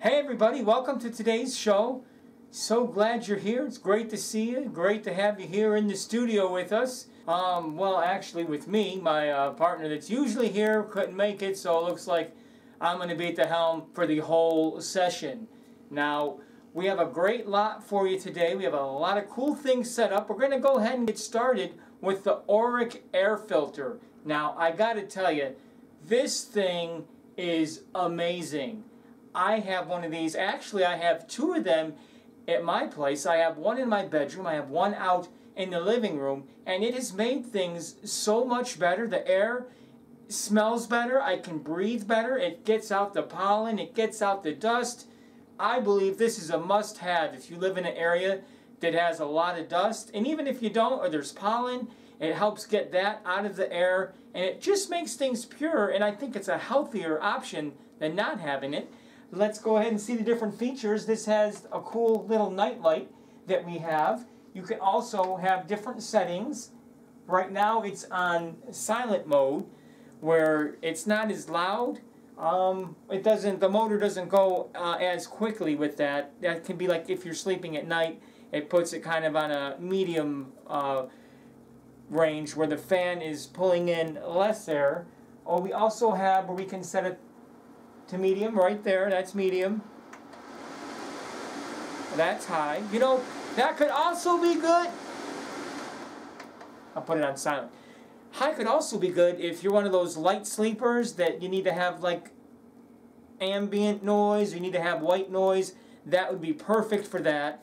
Hey everybody, welcome to today's show. So glad you're here. It's great to see you. Great to have you here in the studio with us. Well, actually with me, my partner that's usually here couldn't make it, so it looks like I'm going to be at the helm for the whole session. Now, we have a great lot for you today. We have a lot of cool things set up. We're going to go ahead and get started with the Auric air filter. Now, I got to tell you, this thing is amazing. I have one of these. Actually, I have two of them at my place. I have one in my bedroom. I have one out in the living room. And it has made things so much better. The air smells better. I can breathe better. It gets out the pollen. It gets out the dust. I believe this is a must-have if you live in an area that has a lot of dust. And even if you don't, or there's pollen, it helps get that out of the air. And it just makes things pure. And I think it's a healthier option than not having it. Let's go ahead and see the different features. This has a cool little night light that we have. You can also have different settings. Right now it's on silent mode where it's not as loud. The motor doesn't go as quickly with that. That can be like if you're sleeping at night, it puts it kind of on a medium range where the fan is pulling in less air. Oh, we also have where we can set it to medium right there. That's medium. That's high. You know, that could also be good. I'll put it on silent. High could also be good if you're one of those light sleepers that you need to have like ambient noise, or you need to have white noise. That would be perfect for that.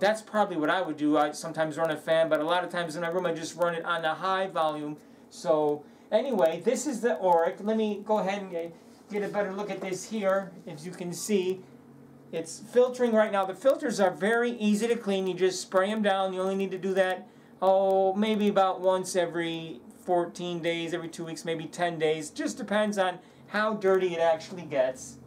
That's probably what I would do. I sometimes run a fan, but a lot of times in my room I just run it on the high volume. So anyway, this is the Auric. Let me go ahead and get a better look at this here. As you can see, it's filtering right now. The filters are very easy to clean. You just spray them down. You only need to do that, maybe about once every 14 days, every 2 weeks, maybe 10 days. Just depends on how dirty it actually gets.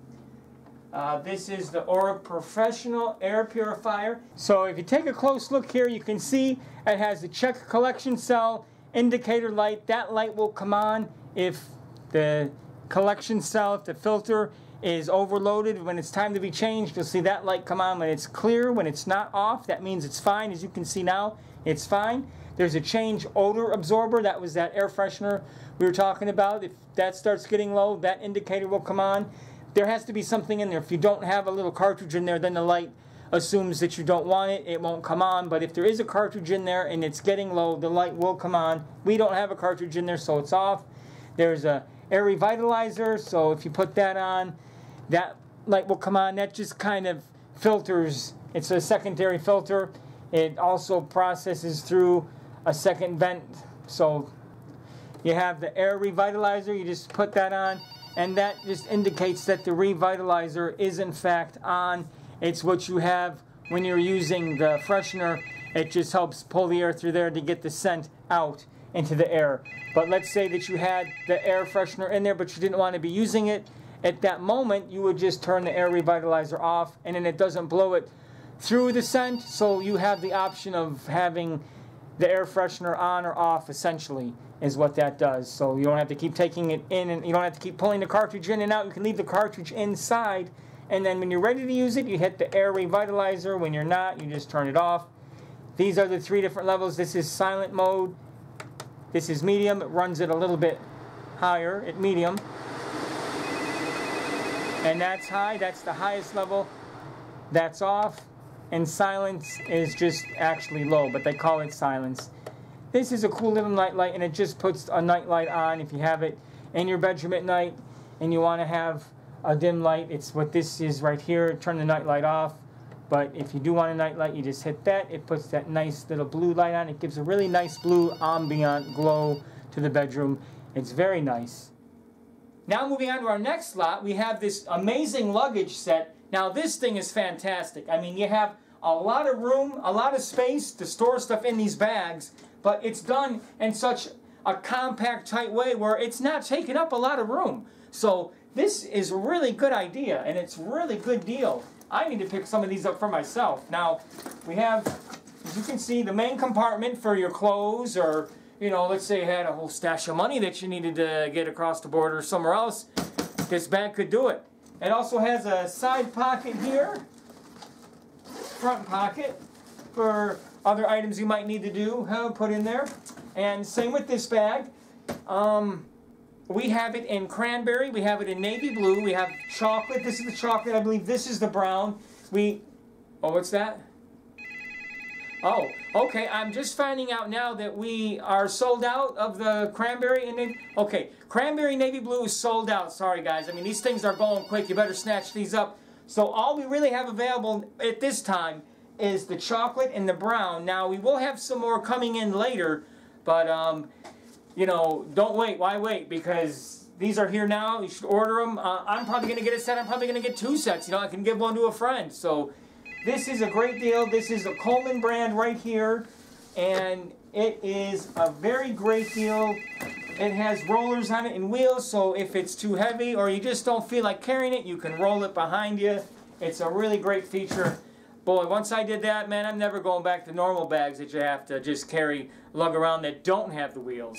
This is the Auric Professional Air Purifier. So if you take a close look here, you can see it has the check collection cell indicator light. That light will come on if the collection cell, if the filter is overloaded. When it's time to be changed, you'll see that light come on when it's clear. When it's not off, that means it's fine. As you can see now, it's fine. There's a change odor absorber. That was that air freshener we were talking about. If that starts getting low, that indicator will come on. There has to be something in there. If you don't have a little cartridge in there, then the light assumes that you don't want it. It won't come on. But if there is a cartridge in there and it's getting low, the light will come on. We don't have a cartridge in there, so it's off. There's a air revitalizer, so if you put that on, that light will come on. That just kind of filters. It's a secondary filter. It also processes through a second vent. So you have the air revitalizer. You just put that on, and that just indicates that the revitalizer is in fact on. It's what you have when you're using the freshener. It just helps pull the air through there to get the scent out into the air. But let's say that you had the air freshener in there, but you didn't want to be using it. At that moment, you would just turn the air revitalizer off, and then it doesn't blow it through the scent, so you have the option of having the air freshener on or off, essentially, is what that does. So you don't have to keep taking it in, and you don't have to keep pulling the cartridge in and out. You can leave the cartridge inside, and then when you're ready to use it, you hit the air revitalizer. When you're not, you just turn it off. These are the three different levels. This is silent mode. This is medium. It runs it a little bit higher at medium. And that's high. That's the highest level. That's off. And silence is just actually low, but they call it silence. This is a cool little night light, and it just puts a night light on if you have it in your bedroom at night and you want to have a dim light. It's what this is right here. Turn the night light off. But if you do want a night light, you just hit that. It puts that nice little blue light on. It gives a really nice blue ambient glow to the bedroom. It's very nice. Now moving on to our next slot, we have this amazing luggage set. Now this thing is fantastic. I mean, you have a lot of room, a lot of space to store stuff in these bags, but it's done in such a compact, tight way where it's not taking up a lot of room. So this is a really good idea, and it's a really good deal. I need to pick some of these up for myself. Now, we have, as you can see, the main compartment for your clothes, or, you know, let's say you had a whole stash of money that you needed to get across the border somewhere else. This bag could do it. It also has a side pocket here, front pocket, for other items you might need to do, put in there. And same with this bag. We have it in cranberry, we have it in navy blue, we have chocolate. This is the chocolate, I believe this is the brown. Oh, what's that? Oh, okay, I'm just finding out now that we are sold out of the cranberry and navy. Okay, cranberry navy blue is sold out. Sorry, guys. I mean, these things are going quick. You better snatch these up. So all we really have available at this time is the chocolate and the brown. Now, we will have some more coming in later, but, you know, don't wait. Why wait? Because these are here now. You should order them. I'm probably going to get a set. I'm probably going to get 2 sets. You know, I can give one to a friend. So this is a great deal. This is a Coleman brand right here, and it is a very great deal. It has rollers on it and wheels, so if it's too heavy or you just don't feel like carrying it, you can roll it behind you. It's a really great feature. Boy, once I did that, man, I'm never going back to normal bags that you have to just lug around that don't have the wheels.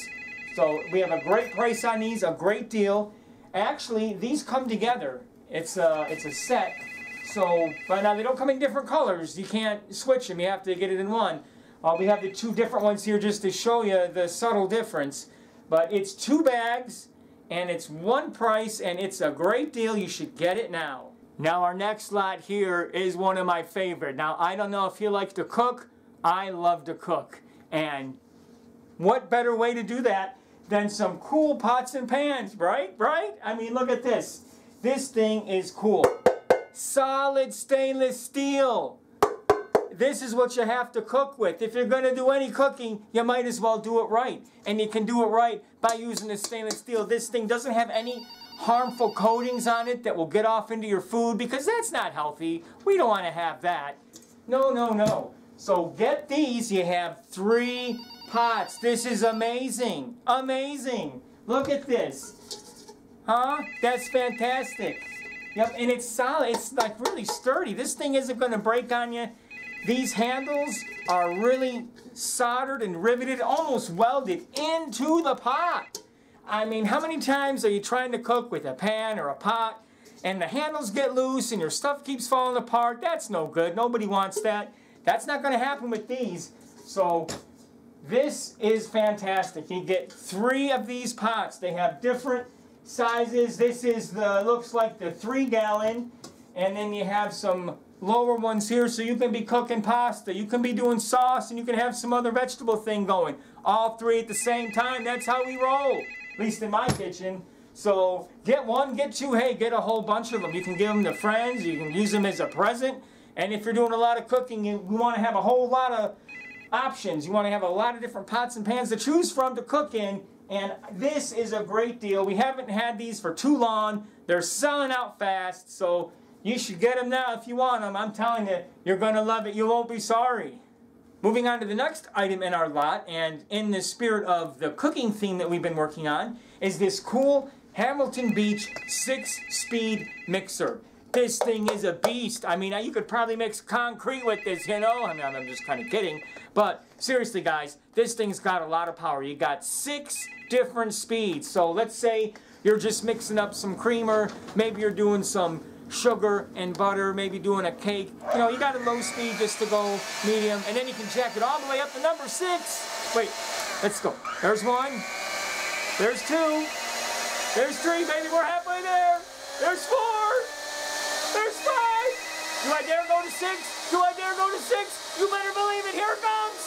So we have a great price on these, a great deal. Actually, these come together. It's a set. So, but now they don't come in different colors. You can't switch them. You have to get it in one. We have the 2 different ones here just to show you the subtle difference. But it's 2 bags, and it's 1 price, and it's a great deal. You should get it now. Now, our next lot here is one of my favorite. Now, I don't know if you like to cook. I love to cook. And what better way to do that than some cool pots and pans, right? Right? I mean, look at this. This thing is cool. Solid stainless steel. This is what you have to cook with. If you're going to do any cooking, you might as well do it right. And you can do it right by using the stainless steel. This thing doesn't have any harmful coatings on it that will get off into your food, because that's not healthy. We don't want to have that. No, no, no. So get these. You have 3 pots. This is amazing. Amazing. Look at this. Huh? That's fantastic. Yep, and it's solid. It's like really sturdy. This thing isn't going to break on you. These handles are really soldered and riveted, almost welded into the pot. I mean, how many times are you trying to cook with a pan or a pot and the handles get loose and your stuff keeps falling apart? That's no good. Nobody wants that. That's not going to happen with these. So this is fantastic. You get 3 of these pots. They have different sizes. This is looks like the 3-gallon, and then you have some lower ones here, so you can be cooking pasta, you can be doing sauce, and you can have some other vegetable thing going. All 3 at the same time. That's how we roll, at least in my kitchen. So get 1, get 2, hey, get a whole bunch of them. You can give them to friends, you can use them as a present, and if you're doing a lot of cooking, you want to have a whole lot of options. You want to have a lot of different pots and pans to choose from to cook in. And this is a great deal. We haven't had these for too long. They're selling out fast, so you should get them now if you want them. I'm telling you, you're going to love it. You won't be sorry. Moving on to the next item in our lot, and in the spirit of the cooking theme that we've been working on, is this cool Hamilton Beach 6-speed mixer. This thing is a beast. I mean, you could probably mix concrete with this, you know? I mean, I'm just kind of kidding. But seriously, guys, this thing's got a lot of power. You got 6 different speeds. So let's say you're just mixing up some creamer. Maybe you're doing some sugar and butter, maybe doing a cake. You know, you got a low speed just to go medium, and then you can jack it all the way up to number 6. Wait, let's go. There's 1. There's 2. There's 3, baby. We're halfway there. There's 4. There's 5. Do I dare go to 6? Do I dare go to 6? You better believe it. Here it comes.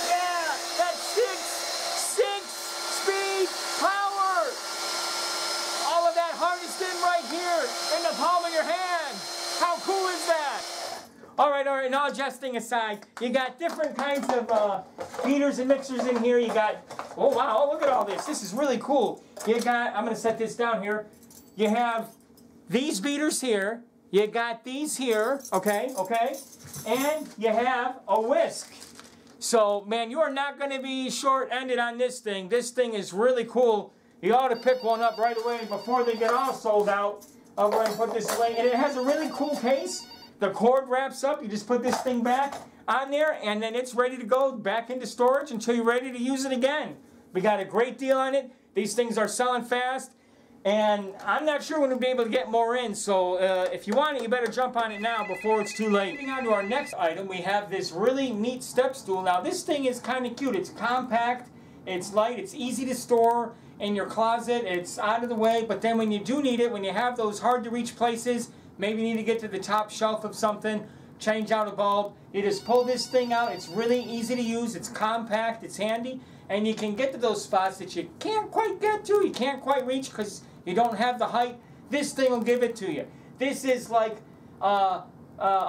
Yeah, that's 6 speed power. All of that harnessed in right here in the palm of your hand. How cool is that? All right, and all jesting aside, you got different kinds of beaters and mixers in here. You got, oh wow, look at all this. This is really cool. You got, I'm going to set this down here. You have these beaters here. You got these here, okay, and you have a whisk. So, man, you are not going to be short-ended on this thing. This thing is really cool. You ought to pick one up right away before they get all sold out. I'll go ahead and put this away. And it has a really cool case. The cord wraps up. You just put this thing back on there, and then it's ready to go back into storage until you're ready to use it again. We got a great deal on it. These things are selling fast. And I'm not sure when we'll be able to get more in, so if you want it, you better jump on it now before it's too late. Moving on to our next item, we have this really neat step stool. Now this thing is kind of cute. It's compact, it's light, it's easy to store in your closet, it's out of the way, but then when you do need it, when you have those hard to reach places, maybe you need to get to the top shelf of something, change out a bulb, you just pull this thing out. It's really easy to use, it's compact, it's handy, and you can get to those spots that you can't quite get to, you can't quite reach because you don't have the height. This thing will give it to you. This is like a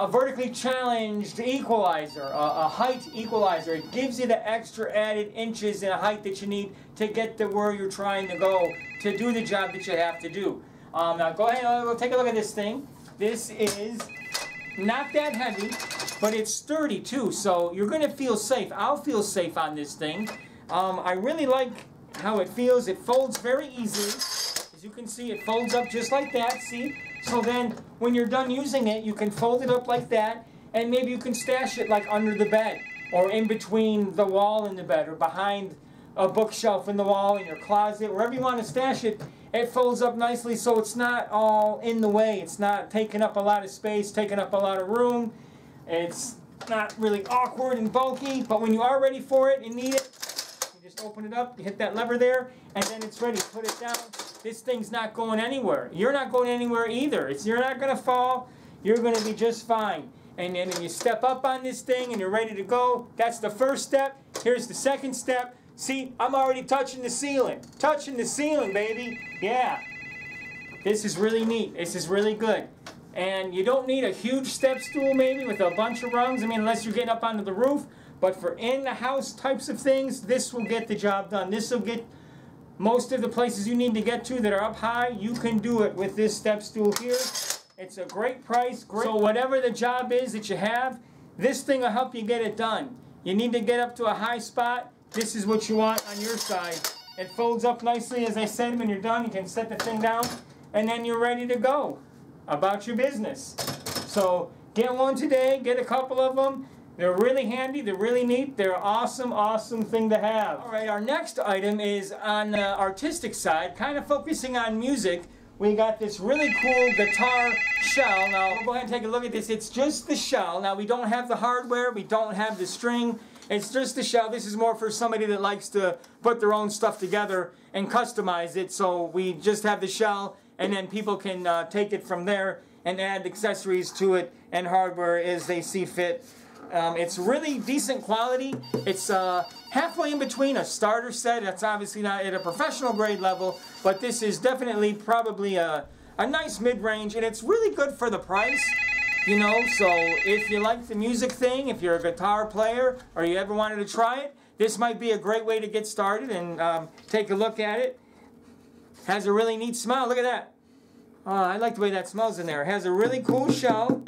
vertically challenged equalizer, a height equalizer. It gives you the extra added inches in height that you need to get to where you're trying to go to do the job that you have to do. Now go ahead and we'll take a look at this thing. This is not that heavy, but it's sturdy too, so you're going to feel safe. I'll feel safe on this thing. I really like how it feels. It folds very easily. As you can see, it folds up just like that, see? So then, when you're done using it, you can fold it up like that, and maybe you can stash it like under the bed, or in between the wall and the bed, or behind a bookshelf in the wall, in your closet, wherever you want to stash it. It folds up nicely so it's not all in the way. It's not taking up a lot of space, taking up a lot of room. It's not really awkward and bulky, but when you are ready for it and need it, you just open it up, you hit that lever there, and then it's ready. Put it down. This thing's not going anywhere. You're not going anywhere either. You're not going to fall. You're going to be just fine. And then when you step up on this thing and you're ready to go, that's the first step. Here's the second step. See, I'm already touching the ceiling. Touching the ceiling, baby. Yeah. This is really neat. This is really good. And you don't need a huge step stool maybe with a bunch of rungs. I mean, unless you're getting up onto the roof. But for in-the-house types of things, this will get the job done. This will get most of the places you need to get to that are up high. You can do it with this step stool here. It's a great price. So whatever the job is that you have, this thing will help you get it done. You need to get up to a high spot. This is what you want on your side. It folds up nicely. As I said, when you're done, you can set the thing down, and then you're ready to go about your business. So get one today. Get a couple of them. They're really handy, they're really neat, they're an awesome, awesome thing to have. Alright, our next item is on the artistic side, kind of focusing on music. We got this really cool guitar shell. Now, we'll go ahead and take a look at this. It's just the shell. Now, we don't have the hardware, we don't have the string. It's just the shell. This is more for somebody that likes to put their own stuff together and customize it. So we just have the shell, and then people can take it from there and add accessories to it and hardware as they see fit. It's really decent quality. It's halfway in between a starter set. That's obviously not at a professional grade level, but this is definitely probably a nice mid-range, and it's really good for the price. You know, so if you like the music thing, if you're a guitar player, or you ever wanted to try it, this might be a great way to get started and take a look at it. Has a really neat smell. Look at that. I like the way that smells in there. It has a really cool shell.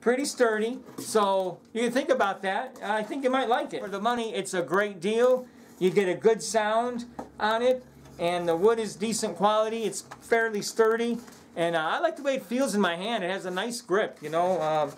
Pretty sturdy, so you can think about that. I think you might like it. For the money, it's a great deal. You get a good sound on it, and the wood is decent quality. It's fairly sturdy, and I like the way it feels in my hand. It has a nice grip, you know,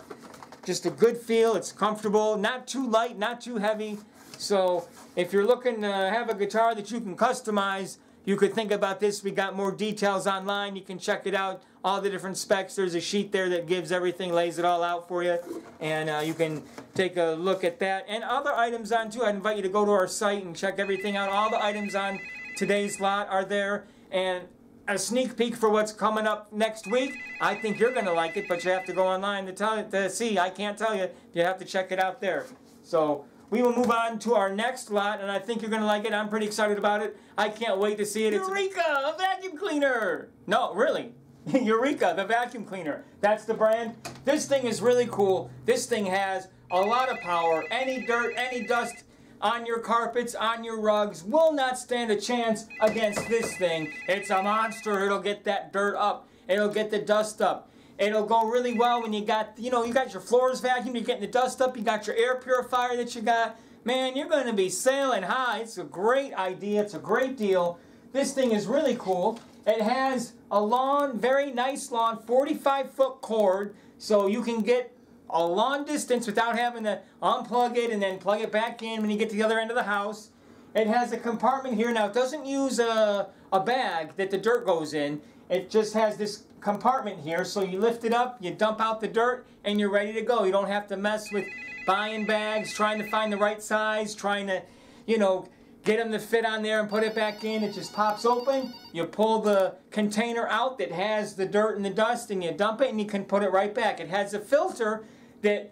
just a good feel. It's comfortable, not too light, not too heavy. So if you're looking to have a guitar that you can customize, you could think about this. We got more details online. You can check it out. All the different specs. There's a sheet there that gives everything, lays it all out for you. And you can take a look at that. And other items on too. I'd invite you to go to our site and check everything out. All the items on today's lot are there. And a sneak peek for what's coming up next week. I think you're going to like it, but you have to go online to see. I can't tell you. You have to check it out there. So we will move on to our next lot, and I think you're going to like it. I'm pretty excited about it. I can't wait to see it. Eureka, a vacuum cleaner. No, really. Eureka, the vacuum cleaner. That's the brand. This thing is really cool. This thing has a lot of power. Any dirt, any dust on your carpets, on your rugs will not stand a chance against this thing. It's a monster. It'll get that dirt up. It'll get the dust up. It'll go really well when you got, you know, you got your floors vacuumed, you're getting the dust up, you got your air purifier that you got. Man, you're going to be sailing high. It's a great idea. It's a great deal. This thing is really cool. It has a long, very nice long 45-foot cord, so you can get a long distance without having to unplug it and then plug it back in when you get to the other end of the house. It has a compartment here. Now, it doesn't use a bag that the dirt goes in. It just has this compartment here, so you lift it up, you dump out the dirt, and you're ready to go. You don't have to mess with buying bags, trying to find the right size, trying to, you know, get them to fit on there and put it back in. It just pops open. You pull the container out that has the dirt and the dust, and you dump it, and you can put it right back. It has a filter that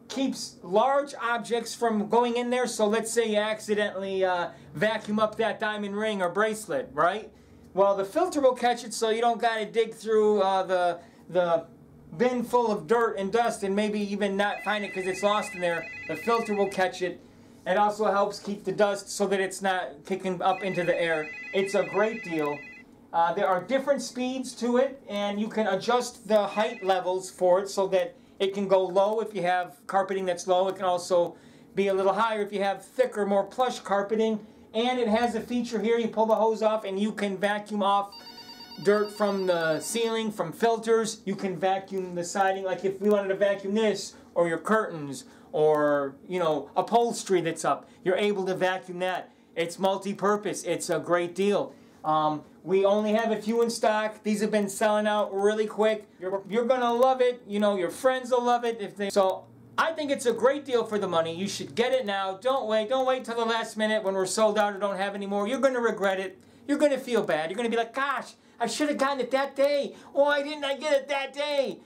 keeps large objects from going in there. So let's say you accidentally vacuum up that diamond ring or bracelet, right? Well, the filter will catch it, so you don't got to dig through the bin full of dirt and dust and maybe even not find it because it's lost in there. The filter will catch it. It also helps keep the dust so that it's not kicking up into the air. It's a great deal. There are different speeds to it, and you can adjust the height levels for it so that it can go low if you have carpeting that's low. It can also be a little higher if you have thicker, more plush carpeting. And it has a feature here, you pull the hose off and you can vacuum off dirt from the ceiling, from filters. You can vacuum the siding, like if we wanted to vacuum this, or your curtains, or, you know, upholstery that's up. You're able to vacuum that. It's multi-purpose. It's a great deal. We only have a few in stock. These have been selling out really quick. You're going to love it. You know, your friends will love it. So I think it's a great deal for the money. You should get it now. Don't wait. Don't wait till the last minute when we're sold out or don't have any more. You're going to regret it. You're going to feel bad. You're going to be like, gosh, I should have gotten it that day. Why didn't I get it that day?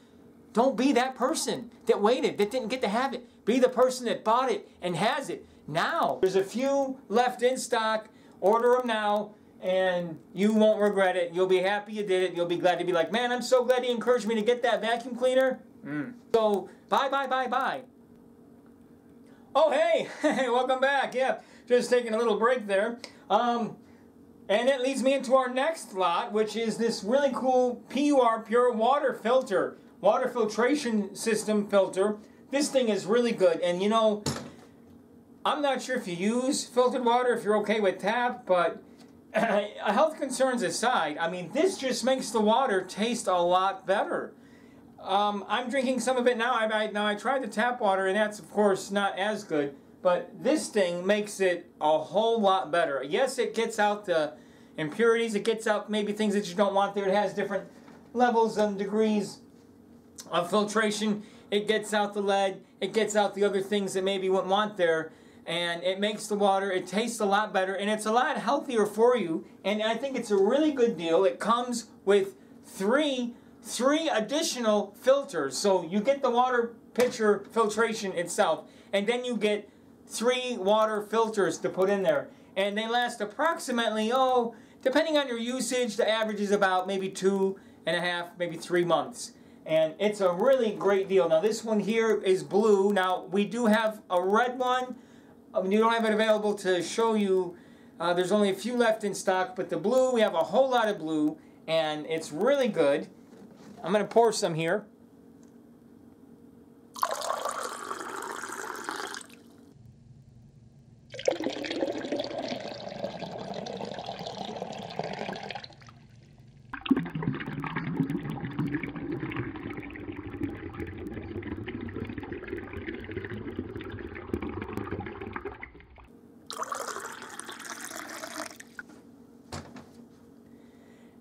Don't be that person that waited, that didn't get to have it. Be the person that bought it and has it now. There's a few left in stock. Order them now, and you won't regret it. You'll be happy you did it. You'll be glad to be like, man, I'm so glad he encouraged me to get that vacuum cleaner. So, bye, bye, bye, bye. Oh, hey, welcome back. Yeah, just taking a little break there. And it leads me into our next lot, which is this really cool PUR Pure Water Filter. Water filtration system filter. This thing is really good. And you know, I'm not sure if you use filtered water, if you're okay with tap, but health concerns aside, I mean, this just makes the water taste a lot better. I'm drinking some of it now. I tried the tap water, and that's, of course, not as good. But this thing makes it a whole lot better. Yes, it gets out the impurities. It gets out maybe things that you don't want there. It has different levels and degrees of filtration. It gets out the lead. It gets out the other things that maybe you wouldn't want there. And it makes the water, it tastes a lot better, and it's a lot healthier for you. And I think it's a really good deal. It comes with three additional filters. So you get the water pitcher filtration itself, and then you get 3 water filters to put in there. And they last approximately, depending on your usage, the average is about maybe 2.5, maybe 3 months. And it's a really great deal. Now this one here is blue. Now we do have a red one. You don't have it available to show you. There's only a few left in stock, but the blue, we have a whole lot of blue, and it's really good. I'm going to pour some here.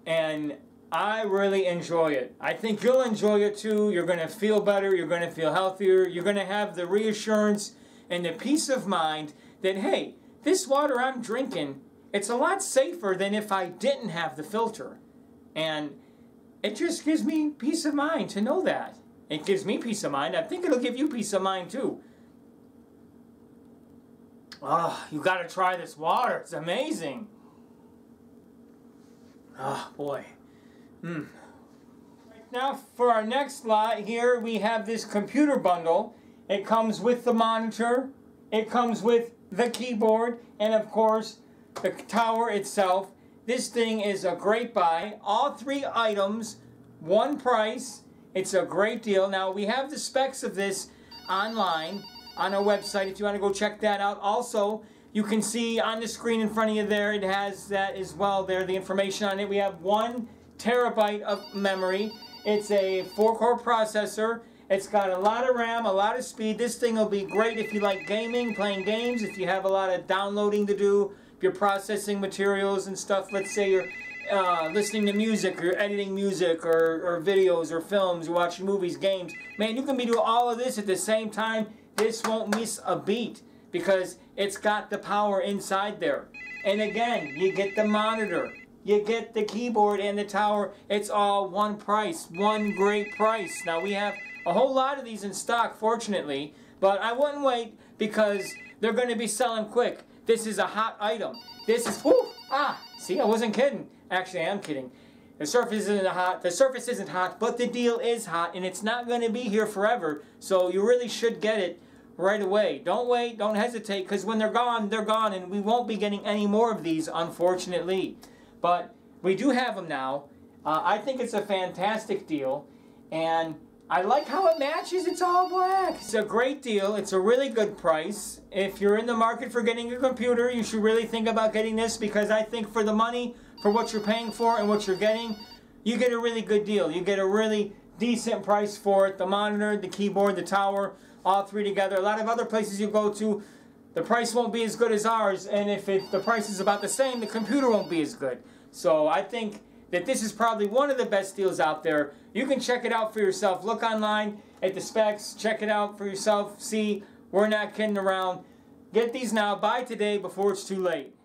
And I really enjoy it. I think you'll enjoy it too. You're going to feel better. You're going to feel healthier. You're going to have the reassurance and the peace of mind that, hey, this water I'm drinking, it's a lot safer than if I didn't have the filter. And it just gives me peace of mind to know that. It gives me peace of mind. I think it'll give you peace of mind too. Oh, you got to try this water. It's amazing. Oh, boy. Right now, for our next lot here, we have this computer bundle. It comes with the monitor, it comes with the keyboard, and of course, the tower itself. This thing is a great buy. All 3 items, one price. It's a great deal. Now, we have the specs of this online on our website if you want to go check that out. Also, you can see on the screen in front of you there, it has that as well there, the information on it. We have 1 terabyte of memory. It's a 4-core processor. It's got a lot of RAM, a lot of speed. This thing will be great if you like gaming, playing games, if you have a lot of downloading to do. your processing materials and stuff. Let's say you're listening to music, or you're editing music, or videos, or films, you're watching movies, games. Man, you can be doing all of this at the same time. This won't miss a beat because it's got the power inside there. And again, you get the monitor, you get the keyboard and the tower. It's all one price, one great price. Now we have a whole lot of these in stock, fortunately, but I wouldn't wait because they're going to be selling quick. This is a hot item. This is, see, I wasn't kidding. Actually, I am kidding. The surface isn't hot. The surface isn't hot, but the deal is hot, and it's not going to be here forever. So you really should get it right away. Don't wait. Don't hesitate, because when they're gone, and we won't be getting any more of these, unfortunately. But we do have them now. I think it's a fantastic deal, and I like how it matches. It's all black. It's a great deal. It's a really good price. If you're in the market for getting a computer, you should really think about getting this, because I think for the money, for what you're paying for and what you're getting, you get a really good deal. You get a really decent price for it. The monitor, the keyboard, the tower, all three together. A lot of other places you go to, the price won't be as good as ours, and if the price is about the same, the computer won't be as good. So I think that this is probably one of the best deals out there. You can check it out for yourself. Look online at the specs. Check it out for yourself. See, we're not kidding around. Get these now. Buy today before it's too late.